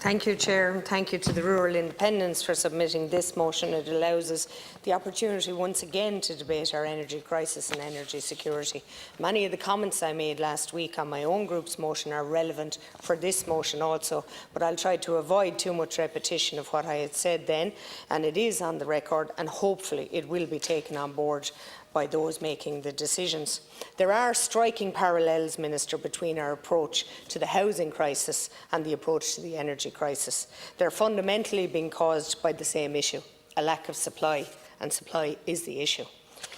Thank you, Chair, and thank you to the Rural Independents for submitting this motion. It allows us the opportunity once again to debate our energy crisis and energy security. Many of the comments I made last week on my own group's motion are relevant for this motion also, but I'll try to avoid too much repetition of what I had said then, and it is on the record, and hopefully it will be taken on board by those making the decisions. There are striking parallels, Minister, between our approach to the housing crisis and the approach to the energy crisis. They're fundamentally being caused by the same issue, a lack of supply, and supply is the issue.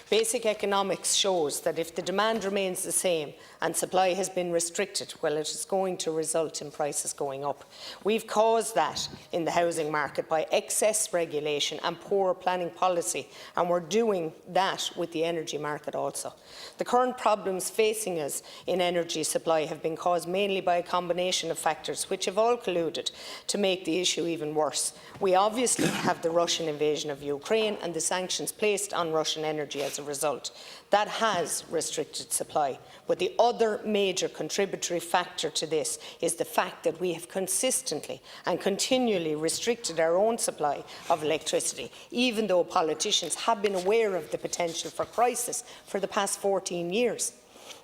Basic economics shows that if the demand remains the same and supply has been restricted, well, it is going to result in prices going up. We've caused that in the housing market by excess regulation and poor planning policy, and we're doing that with the energy market also. The current problems facing us in energy supply have been caused mainly by a combination of factors which have all colluded to make the issue even worse. We obviously have the Russian invasion of Ukraine and the sanctions placed on Russian energy as a result. That has restricted supply. But the other major contributory factor to this is the fact that we have consistently and continually restricted our own supply of electricity, even though politicians have been aware of the potential for crisis for the past 14 years.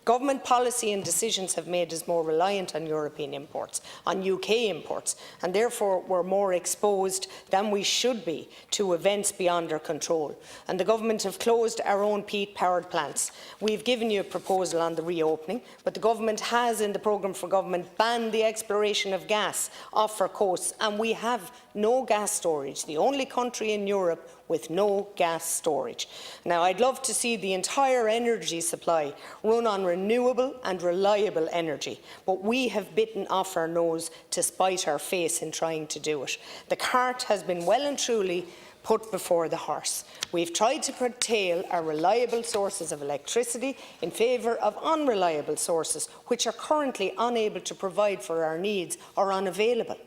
Government policy and decisions have made us more reliant on European imports, on UK imports, and therefore we're more exposed than we should be to events beyond our control. And the Government have closed our own peat-powered plants. We've given you a proposal on the reopening, but the Government has, in the programme for government, banned the exploration of gas off our coasts, and we have no gas storage, the only country in Europe with no gas storage. Now, I'd love to see the entire energy supply run on renewable and reliable energy, but we have bitten off our nose to spite our face in trying to do it. The cart has been well and truly put before the horse. We've tried to curtail our reliable sources of electricity in favour of unreliable sources, which are currently unable to provide for our needs or unavailable.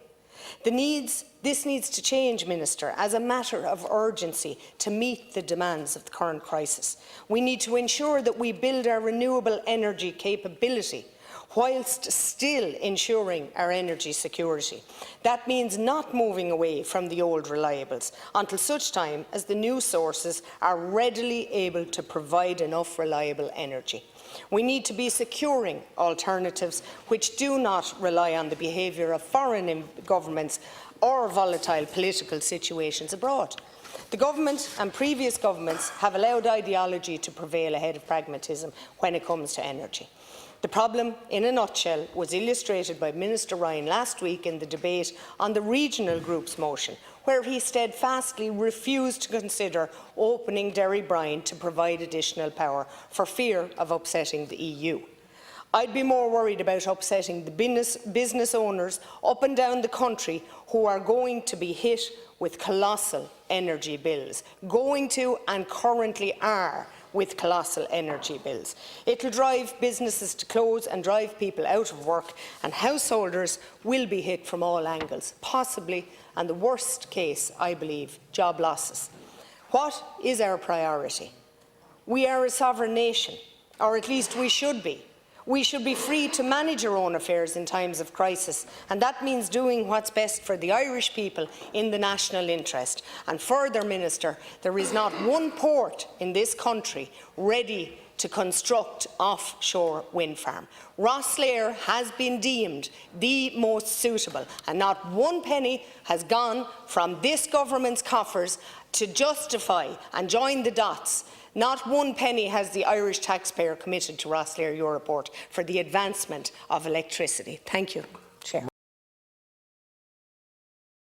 This needs to change, Minister, as a matter of urgency to meet the demands of the current crisis. We need to ensure that we build our renewable energy capability whilst still ensuring our energy security. That means not moving away from the old reliables until such time as the new sources are readily able to provide enough reliable energy. We need to be securing alternatives which do not rely on the behaviour of foreign governments or volatile political situations abroad. The Government and previous governments have allowed ideology to prevail ahead of pragmatism when it comes to energy. The problem, in a nutshell, was illustrated by Minister Ryan last week in the debate on the regional group's motion, where he steadfastly refused to consider opening Derry Bryan to provide additional power for fear of upsetting the EU. I'd be more worried about upsetting the business owners up and down the country who are going to be hit with colossal energy bills, going to and currently are with colossal energy bills. It will drive businesses to close and drive people out of work, and householders will be hit from all angles, possibly, and the worst case, I believe, job losses. What is our priority? We are a sovereign nation, or at least we should be. We should be free to manage our own affairs in times of crisis, and that means doing what's best for the Irish people in the national interest. And further, Minister, there is not one port in this country ready to construct offshore wind farm. Rosslare has been deemed the most suitable, and not one penny has gone from this government's coffers to justify and join the dots. Not one penny has the Irish taxpayer committed to Rosslare Europort for the advancement of electricity. Thank you.